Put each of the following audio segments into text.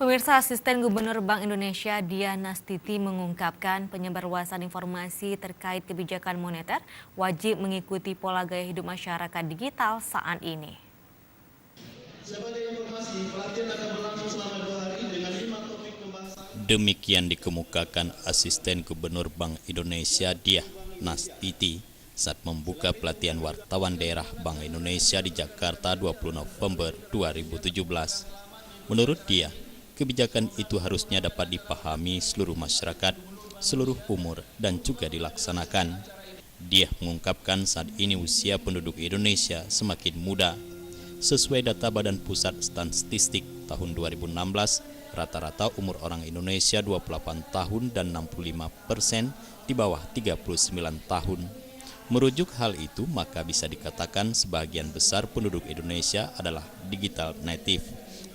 Pemirsa, Asisten Gubernur Bank Indonesia Diah Nastiti mengungkapkan penyebarluasan informasi terkait kebijakan moneter wajib mengikuti pola gaya hidup masyarakat digital saat ini. Sebagai informasi, pelatihan akan berlangsung selama 2 hari dengan 5 topik pembahasan. Demikian dikemukakan Asisten Gubernur Bank Indonesia Diah Nastiti saat membuka pelatihan wartawan daerah Bank Indonesia di Jakarta 20 November 2017. Menurut dia, kebijakan itu harusnya dapat dipahami seluruh masyarakat, seluruh umur, dan juga dilaksanakan. Dia mengungkapkan saat ini usia penduduk Indonesia semakin muda. Sesuai data Badan Pusat Statistik tahun 2016, rata-rata umur orang Indonesia 28 tahun dan 65% di bawah 39 tahun. Merujuk hal itu, maka bisa dikatakan sebagian besar penduduk Indonesia adalah digital native,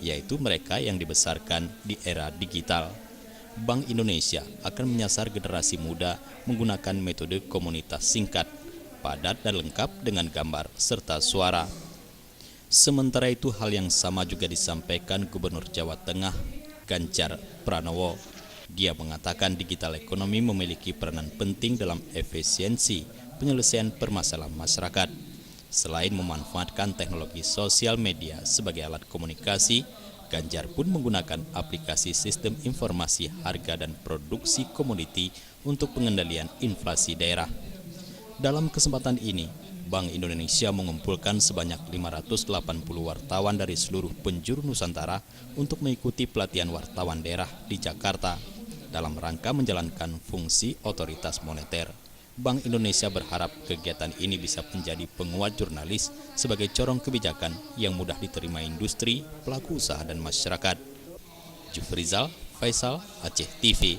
yaitu mereka yang dibesarkan di era digital. Bank Indonesia akan menyasar generasi muda menggunakan metode komunitas singkat, padat dan lengkap dengan gambar serta suara. Sementara itu, hal yang sama juga disampaikan Gubernur Jawa Tengah, Ganjar Pranowo. Dia mengatakan digital ekonomi memiliki peranan penting dalam efisiensi penyelesaian permasalahan masyarakat. Selain memanfaatkan teknologi sosial media sebagai alat komunikasi, Ganjar pun menggunakan aplikasi sistem informasi harga dan produksi komoditi untuk pengendalian inflasi daerah. Dalam kesempatan ini, Bank Indonesia mengumpulkan sebanyak 580 wartawan dari seluruh penjuru Nusantara untuk mengikuti pelatihan wartawan daerah di Jakarta dalam rangka menjalankan fungsi otoritas moneter. Bank Indonesia berharap kegiatan ini bisa menjadi penguat jurnalis sebagai corong kebijakan yang mudah diterima industri, pelaku usaha, dan masyarakat. Jufrizal Faisal, Aceh TV.